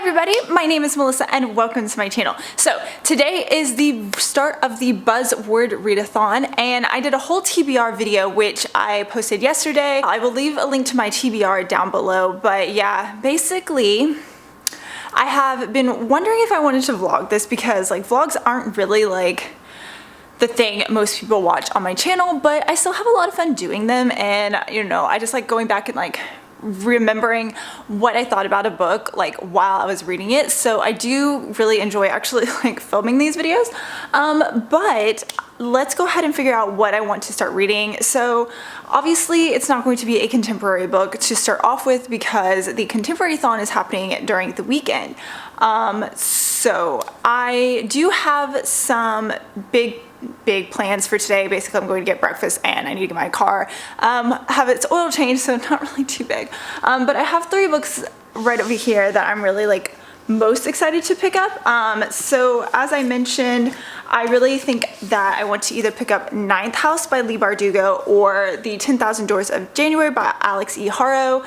everybody, my name is Melissa and welcome to my channel. So today is the start of the BuzzWordReadAthon and I did a whole TBR video which I posted yesterday. I will leave a link to my TBR down below, but yeah, basically I have been wondering if I wanted to vlog this because like vlogs aren't really like the thing most people watch on my channel, but I still have a lot of fun doing them, and you know, I just like going back and like remembering what I thought about a book like while I was reading it. So I do really enjoy actually like filming these videos, but let's go ahead and figure out what I want to start reading. So obviously it's not going to be a contemporary book to start off with because the contemporary-thon is happening during the weekend. So I do have some big plans for today. Basically I'm going to get breakfast and I need to get my car, have its oil changed, so not really too big. But I have 3 books right over here that I'm really like most excited to pick up. So as I mentioned, I really think that I want to either pick up Ninth House by Leigh Bardugo or The 10,000 Doors of January by Alex E. Harrow.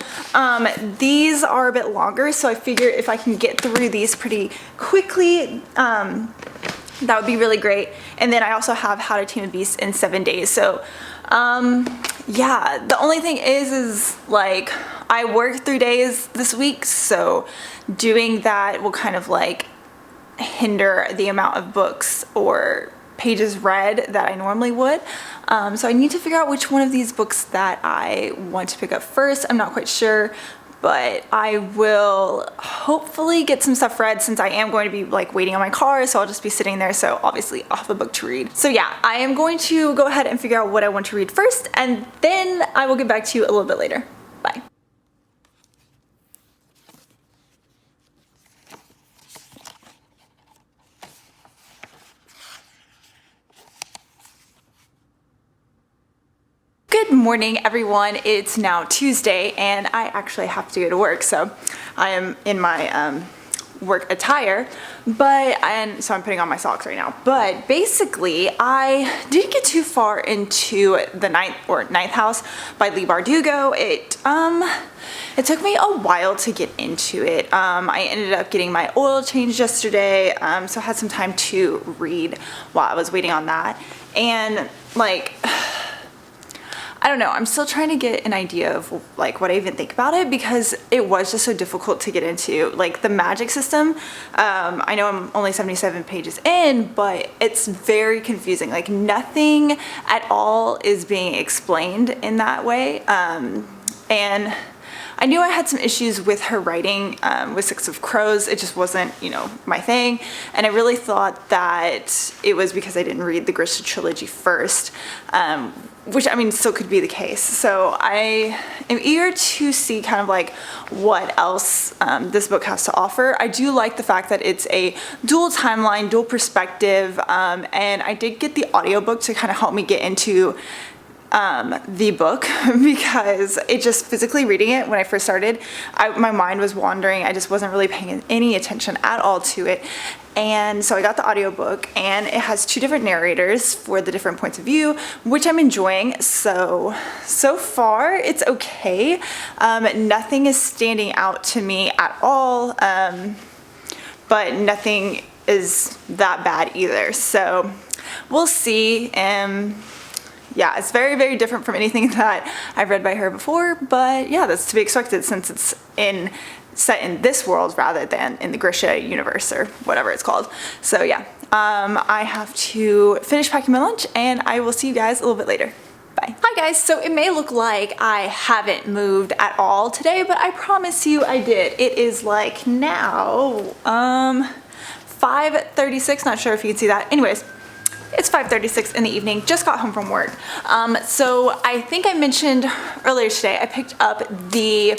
These are a bit longer, so I figure if I can get through these pretty quickly, that would be really great. And then I also have How to Tame a Beast in 7 days. So yeah, the only thing is like I work 3 days this week, so doing that will kind of like hinder the amount of books or pages read that I normally would. So I need to figure out which one of these books that I want to pick up first. I'm not quite sure, but I will hopefully get some stuff read since I am going to be like waiting on my car, so I'll just be sitting there, so obviously I'll have a book to read. So yeah, I am going to go ahead and figure out what I want to read first, and then I will get back to you a little bit later. Bye. Good morning everyone, it's now Tuesday and I actually have to go to work, so I am in my work attire, so I'm putting on my socks right now. But basically I didn't get too far into the Ninth House by Leigh Bardugo. It took me a while to get into it. I ended up getting my oil changed yesterday, so I had some time to read while I was waiting on that, and like I don't know, I'm still trying to get an idea of like what I even think about it because it was just so difficult to get into. Like the magic system, I know I'm only 77 pages in, but it's very confusing. Like nothing at all is being explained in that way. And I knew I had some issues with her writing with Six of Crows. It just wasn't, you know, my thing. And I really thought that it was because I didn't read the Grisha trilogy first, which I mean still could be the case. So I am eager to see kind of like what else this book has to offer. I do like the fact that it's a dual timeline, dual perspective, and I did get the audiobook to kind of help me get into the book because it just physically reading it when I first started, my mind was wandering. I just wasn't really paying any attention at all to it. And so I got the audiobook and it has 2 different narrators for the different points of view, which I'm enjoying. So far it's okay. Nothing is standing out to me at all, but nothing is that bad either. So we'll see. Yeah, it's very, very different from anything that I've read by her before, but yeah, that's to be expected since it's set in this world rather than in the Grisha universe or whatever it's called. So yeah, I have to finish packing my lunch and I will see you guys a little bit later. Bye. Hi guys, so it may look like I haven't moved at all today, but I promise you I did. It is like now 5:36, not sure if you can see that. Anyways, it's 5:36 in the evening, just got home from work. So I think I mentioned earlier today, I picked up the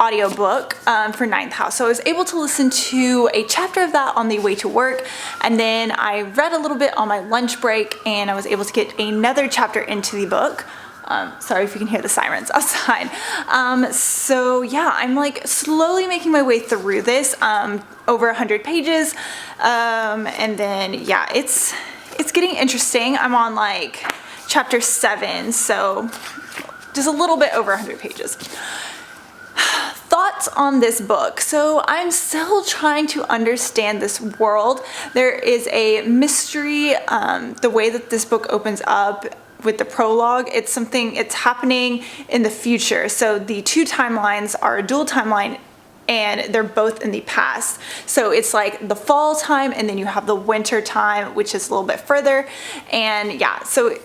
audiobook for Ninth House. So I was able to listen to a chapter of that on the way to work, and then I read a little bit on my lunch break, and I was able to get another chapter into the book. Sorry if you can hear the sirens outside. So yeah, I'm like slowly making my way through this, over 100 pages, and then yeah, it's getting interesting. I'm on like chapter 7, so just a little bit over 100 pages. thoughts on this book. So I'm still trying to understand this world. There is a mystery, the way that this book opens up with the prologue. It's happening in the future. So the two timelines are a dual timeline, and they're both in the past. So it's like the fall time, and then you have the winter time, which is a little bit further. And yeah, so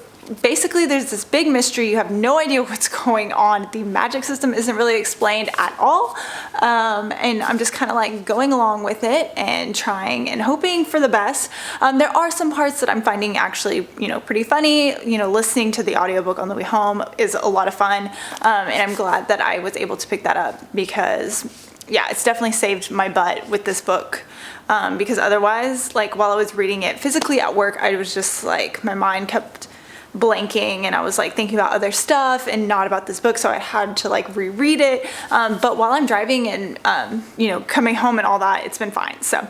basically there's this big mystery. You have no idea what's going on. The magic system isn't really explained at all. And I'm just kind of like going along with it and trying and hoping for the best. There are some parts that I'm finding actually, pretty funny. Listening to the audiobook on the way home is a lot of fun. And I'm glad that I was able to pick that up because yeah, it's definitely saved my butt with this book. Because otherwise, like while I was reading it physically at work, I was just like, my mind kept blanking and I was like thinking about other stuff and not about this book, so I had to like reread it. But while I'm driving and coming home and all that, it's been fine. So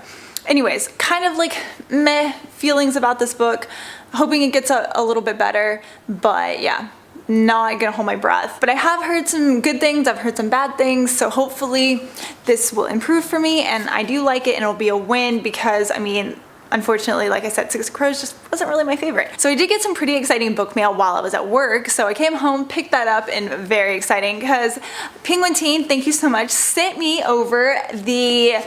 anyways, kind of like meh feelings about this book, hoping it gets a little bit better, but yeah, not gonna hold my breath. But I have heard some good things, I've heard some bad things, so hopefully this will improve for me, and I do like it and it'll be a win because unfortunately, like I said, Six of Crows just wasn't really my favorite. So I did get some pretty exciting book mail while I was at work. So I came home, picked that up, and very exciting because Penguin Teen, thank you so much, sent me over the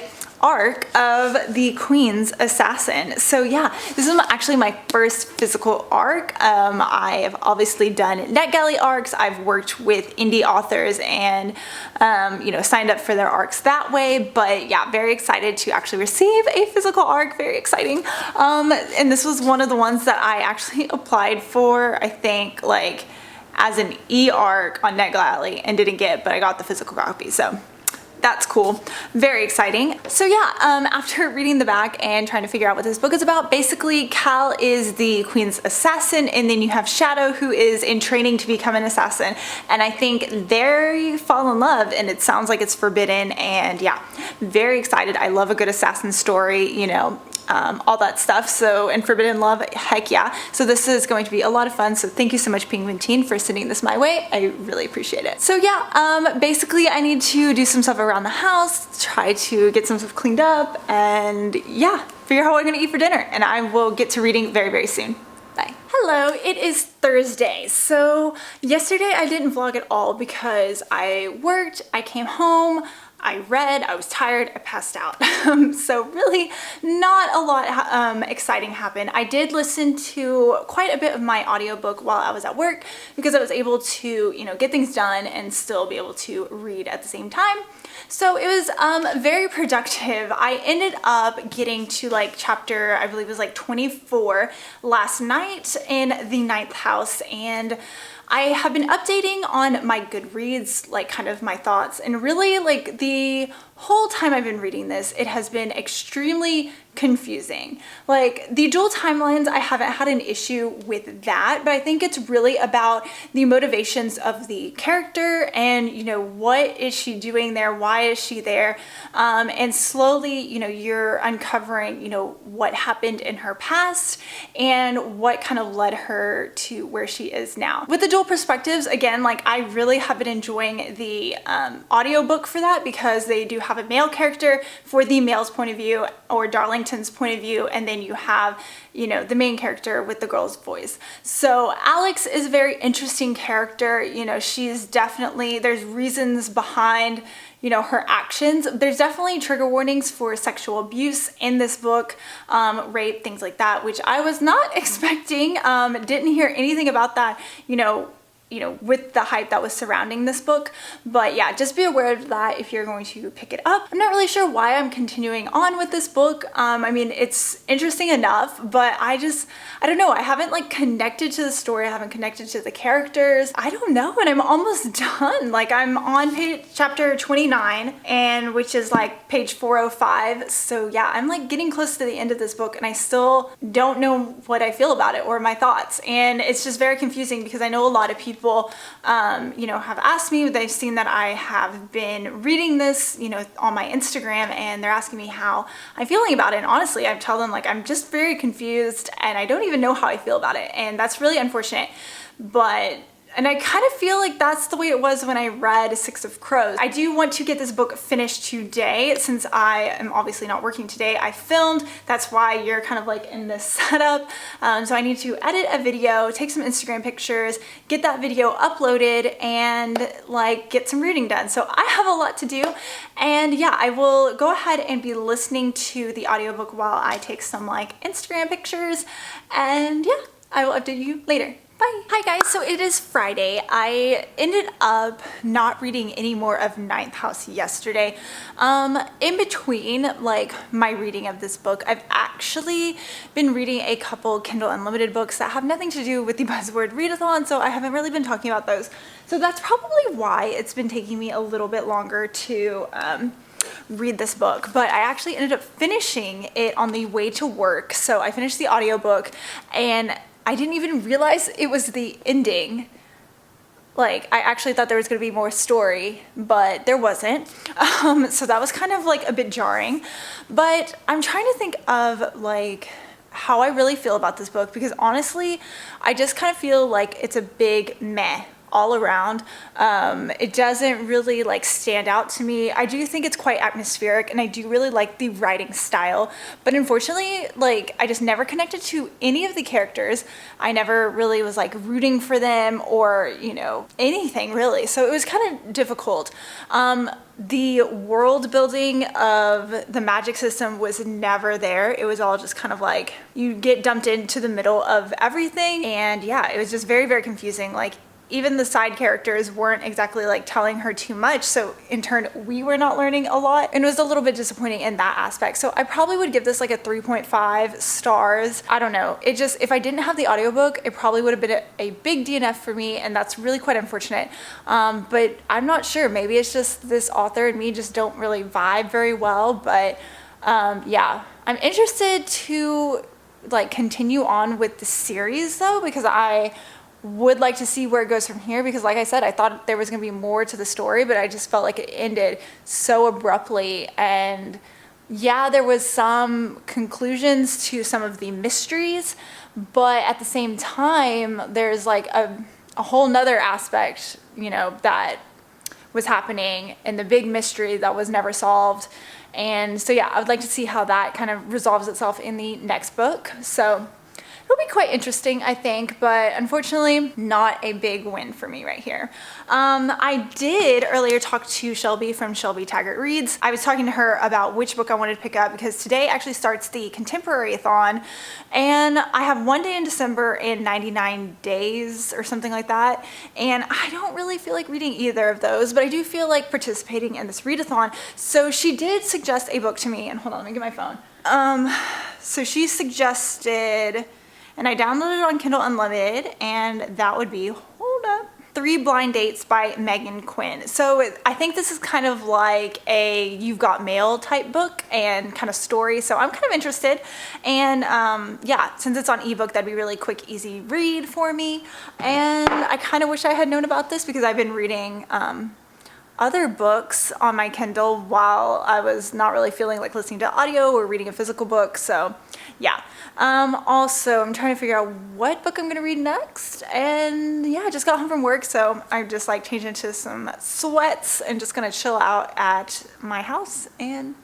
arc of the Queen's Assassin. So yeah, this is actually my first physical arc. I have obviously done NetGalley arcs. I've worked with indie authors and signed up for their arcs that way. But yeah, very excited to actually receive a physical arc. Very exciting. And this was one of the ones that I actually applied for, I think, like as an e-arc on NetGalley and didn't get, but I got the physical copy. So that's cool. Very exciting. So yeah, after reading the back and trying to figure out what this book is about, basically Cal is the Queen's assassin, and then you have Shadow, who is in training to become an assassin. And I think they fall in love, and it sounds like it's forbidden. And yeah, very excited. I love a good assassin story, all that stuff. So, and forbidden love, heck yeah. So this is going to be a lot of fun. So thank you so much, Penguin Teen, for sending this my way. I really appreciate it. So yeah, basically I need to do some stuff around the house, try to get some stuff cleaned up, and yeah, figure out what I'm gonna eat for dinner. And I will get to reading very, very soon. Bye. Hello, it is Thursday. So yesterday I didn't vlog at all because I worked, I came home, I read, I was tired, I passed out. So really not a lot exciting happened. I did listen to quite a bit of my audiobook while I was at work because I was able to, get things done and still be able to read at the same time. So it was very productive. I ended up getting to like chapter, I believe it was like 24 last night in the 9th house, and I have been updating on my Goodreads, like kind of my thoughts, and really like the whole time I've been reading this, it has been extremely confusing. Like the dual timelines, I haven't had an issue with that, but I think it's really about the motivations of the character and, what is she doing there? Why is she there? And slowly, you're uncovering, what happened in her past and what kind of led her to where she is now. With the dual perspectives, again, like I really have been enjoying the audiobook for that because they do have a male character for the male's point of view, or Darlington's point of view, and then you have the main character with the girl's voice. So Alex is a very interesting character. She's definitely, there's reasons behind her actions. There's definitely trigger warnings for sexual abuse in this book, rape, things like that, which I was not expecting. Didn't hear anything about that, with the hype that was surrounding this book. But yeah, just be aware of that if you're going to pick it up. I'm not really sure why I'm continuing on with this book. It's interesting enough, but I don't know. I haven't like connected to the story. I haven't connected to the characters. I don't know, and I'm almost done. Like I'm on chapter 29, and which is like page 405. So yeah, I'm like getting close to the end of this book, and I still don't know what I feel about it or my thoughts. And it's just very confusing because I know a lot of people have asked me, they've seen that I have been reading this, on my Instagram, and they're asking me how I'm feeling about it. And honestly, I tell them like, I'm just very confused and I don't even know how I feel about it. And that's really unfortunate. But And I kind of feel like that's the way it was when I read Six of Crows. I do want to get this book finished today since I am obviously not working today. I filmed, that's why you're kind of like in this setup. So I need to edit a video, take some Instagram pictures, get that video uploaded, and like get some reading done. So I have a lot to do, and yeah, I will go ahead and be listening to the audiobook while I take some like Instagram pictures, and yeah, I will update you later. Bye. Hi guys, so it is Friday. I ended up not reading any more of Ninth House yesterday. In between like my reading of this book, I've actually been reading a couple Kindle Unlimited books that have nothing to do with the Buzzword Readathon, so I haven't really been talking about those. So that's probably why it's been taking me a little bit longer to read this book, but I actually ended up finishing it on the way to work. So I finished the audiobook and I didn't even realize it was the ending. Like, I actually thought there was going to be more story, but there wasn't. So that was kind of like a bit jarring. But I'm trying to think of like how I really feel about this book, because honestly, I just kind of feel like it's a big meh all around. It doesn't really like stand out to me. I do think it's quite atmospheric, and I do really like the writing style, but unfortunately, like, I just never connected to any of the characters. I never really was like rooting for them or, you know, anything really. So it was kind of difficult. The world building of the magic system was never there. It was all just kind of like you get dumped into the middle of everything, and yeah, it was just very, very confusing. Like, even the side characters weren't exactly like telling her too much, so in turn we were not learning a lot, and it was a little bit disappointing in that aspect. So I probably would give this like a 3.5 stars. I don't know, it just, if I didn't have the audiobook, it probably would have been a big DNF for me, and that's really quite unfortunate. But I'm not sure, maybe it's just this author and me just don't really vibe very well. But yeah, I'm interested to like continue on with the series though, because I would like to see where it goes from here, because like I said, I thought there was going to be more to the story, but I just felt like it ended so abruptly. And yeah, there was some conclusions to some of the mysteries, but at the same time, there's like a whole nother aspect, you know, that was happening in the big mystery that was never solved. And so yeah, I would like to see how that kind of resolves itself in the next book. So it'll be quite interesting, I think, but unfortunately not a big win for me right here. I did earlier talk to Shelby from Shelby Taggart Reads. I was talking to her about which book I wanted to pick up, because today actually starts the Contemporary-a-thon, and I have one day in December and 99 days or something like that, and I don't really feel like reading either of those, but I do feel like participating in this readathon. So she did suggest a book to me, and hold on, let me get my phone. So she suggested, and I downloaded it on Kindle Unlimited, and that would be, hold up, 3 Blind Dates by Megan Quinn. So I think this is kind of like a You've Got Mail type book and kind of story, so I'm kind of interested. And yeah, since it's on ebook, that'd be really quick, easy read for me. And I kind of wish I had known about this, because I've bbeen reading other books on my Kindle while I was not really feeling like listening to audio or reading a physical book. So yeah. Also, I'm trying to figure out what book I'm gonna read next, and yeah, I just got home from work, so I just like changed into some sweats and just gonna chill out at my house, and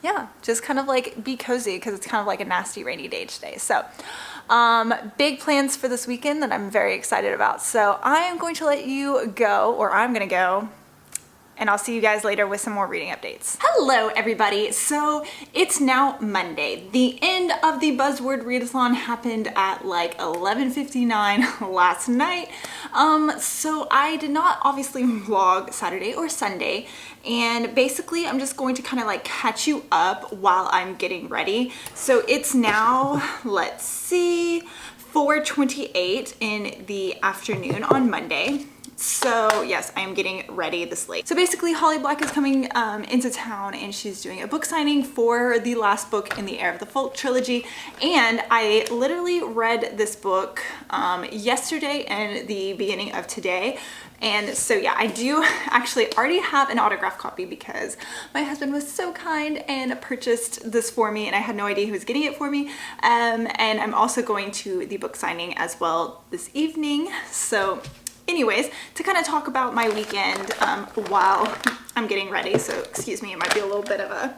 yeah, just kind of like be cozy, because it's kind of like a nasty rainy day today. So big plans for this weekend that I'm very excited about. So I am going to let you go, or I'm gonna go, and I'll see you guys later with some more reading updates. Hello everybody. So it's now Monday. The end of the Buzzword Readathon happened at like 11:59 last night. So I did not obviously vlog Saturday or Sunday, and basically I'm just going to kind of like catch you up while I'm getting ready. So it's now, let's see, 4:28 in the afternoon on Monday. So yes, I am getting ready this late. So basically Holly Black is coming into town, and she's doing a book signing for the last book in the Heir of the Folk trilogy. And I literally read this book yesterday and the beginning of today. And so yeah, I do actually already have an autographed copy, because my husband was so kind and purchased this for me, and I had no idea who was getting it for me. And I'm also going to the book signing as well this evening. So anyways, to kind of talk about my weekend while I'm getting ready, so excuse me, it might be a little bit of a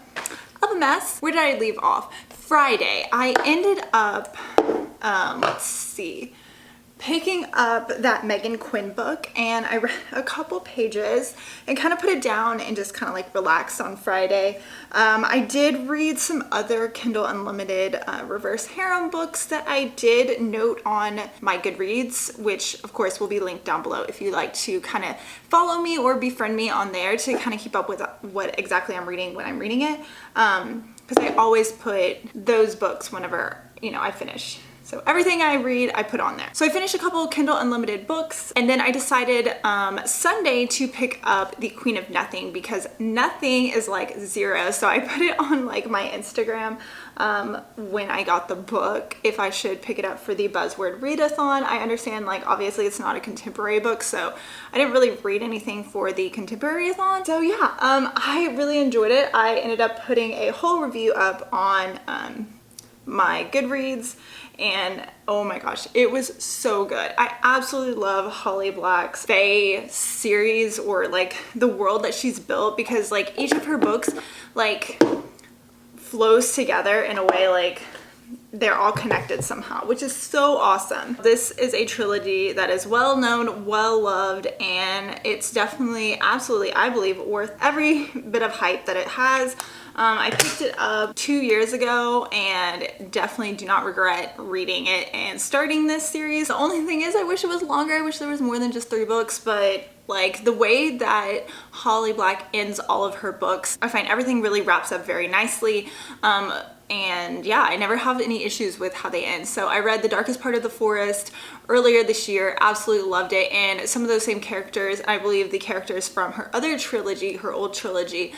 mess. Where did I leave off? Friday, I ended up, let's see, picking up that Megan Quinn book, and I read a couple pages and kind of put it down and just kind of like relaxed on Friday. I did read some other Kindle Unlimited reverse harem books that I did note on my Goodreads, which of course will be linked down below if you'd like to kind of follow me or befriend me on there to kind of keep up with what exactly I'm reading when I'm reading it. Because I always put those books whenever, you know, I finish. So everything I read, I put on there. So I finished a couple Kindle Unlimited books, and then I decided Sunday to pick up The Queen of Nothing, because nothing is like zero. So I put it on like my Instagram when I got the book, if I should pick it up for the BuzzwordReadAthon. I understand, like, obviously it's not a contemporary book, so I didn't really read anything for the contemporary-athon. So yeah, I really enjoyed it. I ended up putting a whole review up on my Goodreads, and oh my gosh, it was so good. I absolutely love Holly Black's Fae series, or like the world that she's built, because like each of her books like flows together in a way like they're all connected somehow, which is so awesome. This is a trilogy that is well known, well loved, and it's definitely, absolutely, I believe, worth every bit of hype that it has. I picked it up 2 years ago and definitely do not regret reading it and starting this series. The only thing is I wish it was longer. I wish there was more than just 3 books, but like the way that Holly Black ends all of her books, I find everything really wraps up very nicely. And yeah, I never have any issues with how they end. So I read The Darkest Part of the Forest earlier this year, absolutely loved it, and some of those same characters, I believe the characters from her other trilogy, her old trilogy,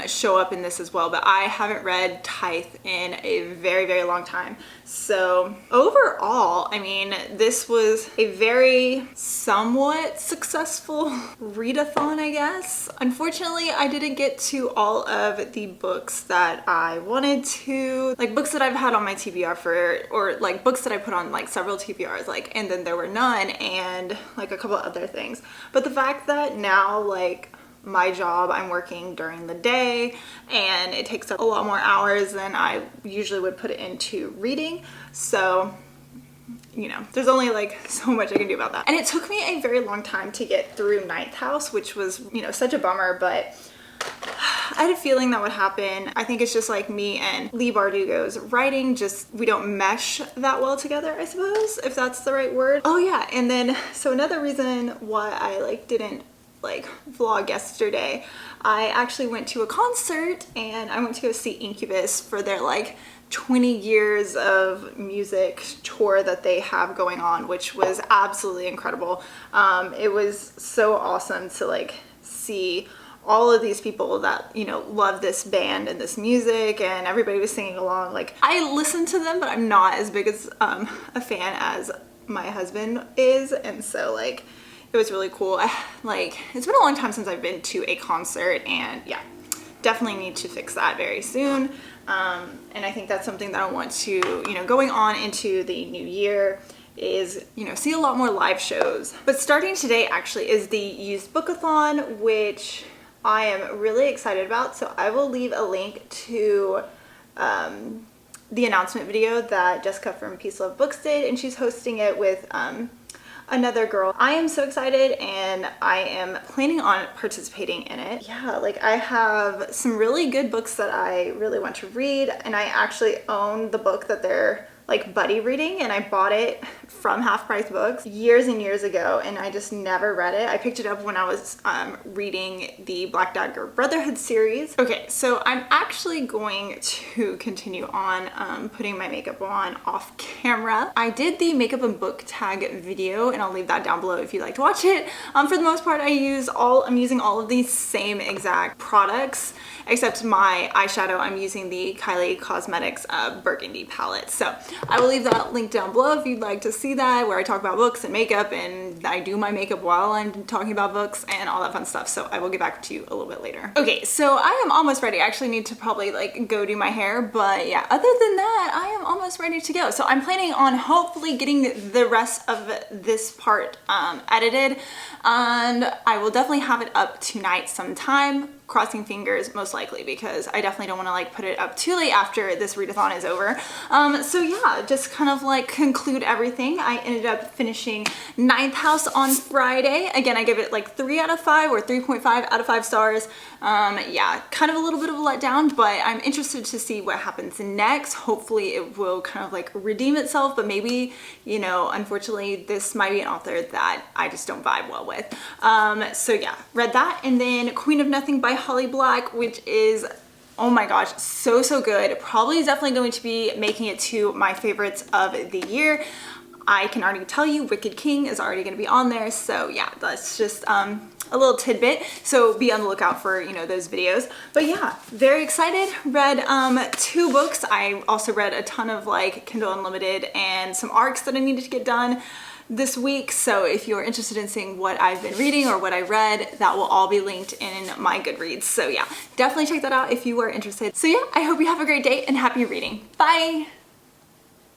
show up in this as well, but I haven't read Tithe in a very, very long time. So overall, I mean, this was a very somewhat successful readathon, I guess. Unfortunately, I didn't get to all of the books that I wanted to, like books that I've had on my TBR for, or like books that I put on like several TBRs, like, and then there were none, and like a couple other things. But the fact that now, like, my job, I'm working during the day and it takes up a lot more hours than I usually would put it into reading. So, you know, there's only like so much I can do about that. And it took me a very long time to get through Ninth House, which was, you know, such a bummer, but I had a feeling that would happen. I think it's just like me and Leigh Bardugo's writing, just we don't mesh that well together, I suppose, if that's the right word. Oh yeah, and then so another reason why I like didn't like vlog yesterday, I actually went to a concert and I went to go see Incubus for their like 20 years of music tour that they have going on, which was absolutely incredible. It was so awesome to like see all of these people that, you know, love this band and this music, and everybody was singing along. Like, I listen to them, but I'm not as big as a fan as my husband is, and so like it was really cool. Like, it's been a long time since I've been to a concert, and yeah, definitely need to fix that very soon. And I think that's something that I want to, you know, going on into the new year is, you know, see a lot more live shows. But starting today actually is the used bookathon, which I am really excited about. So I will leave a link to the announcement video that Jessica from Peace Love Books did, and she's hosting it with another girl. I am so excited and I am planning on participating in it. Yeah, like I have some really good books that I really want to read, and I actually own the book that they're like buddy reading, and I bought it from Half Price Books years and years ago, and I just never read it. I picked it up when I was reading the Black Dagger Brotherhood series. Okay, so I'm actually going to continue on putting my makeup on off camera. I did the makeup and book tag video, and I'll leave that down below if you'd like to watch it. For the most part, I'm using all of these same exact products, except my eyeshadow, I'm using the Kylie Cosmetics Burgundy palette. So I will leave that link down below if you'd like to see that, where I talk about books and makeup, and I do my makeup while I'm talking about books and all that fun stuff. So I will get back to you a little bit later. Okay, so I am almost ready. I actually need to probably like go do my hair, but yeah, other than that, I am almost ready to go. So I'm planning on hopefully getting the rest of this part edited, and I will definitely have it up tonight sometime. Crossing fingers, most likely, because I definitely don't want to like put it up too late after this readathon is over. So yeah, just kind of like conclude everything. I ended up finishing Ninth House on Friday. Again, I give it like 3 out of 5 or 3.5 out of 5 stars. Yeah, kind of a little bit of a letdown, but I'm interested to see what happens next. Hopefully it will kind of like redeem itself, but maybe, you know, unfortunately this might be an author that I just don't vibe well with. So yeah, read that. And then Queen of Nothing by Holly Black, which is, oh my gosh, so good. Probably is definitely going to be making it to my favorites of the year. I can already tell you Wicked King is already going to be on there. So yeah, that's just a little tidbit. So be on the lookout for, you know, those videos. But yeah, very excited. Read 2 books. I also read a ton of like Kindle Unlimited and some ARCs that I needed to get done this week. So if you're interested in seeing what I've been reading or what I read, that will all be linked in my Goodreads. So yeah, definitely check that out if you are interested. So yeah, I hope you have a great day and happy reading. Bye!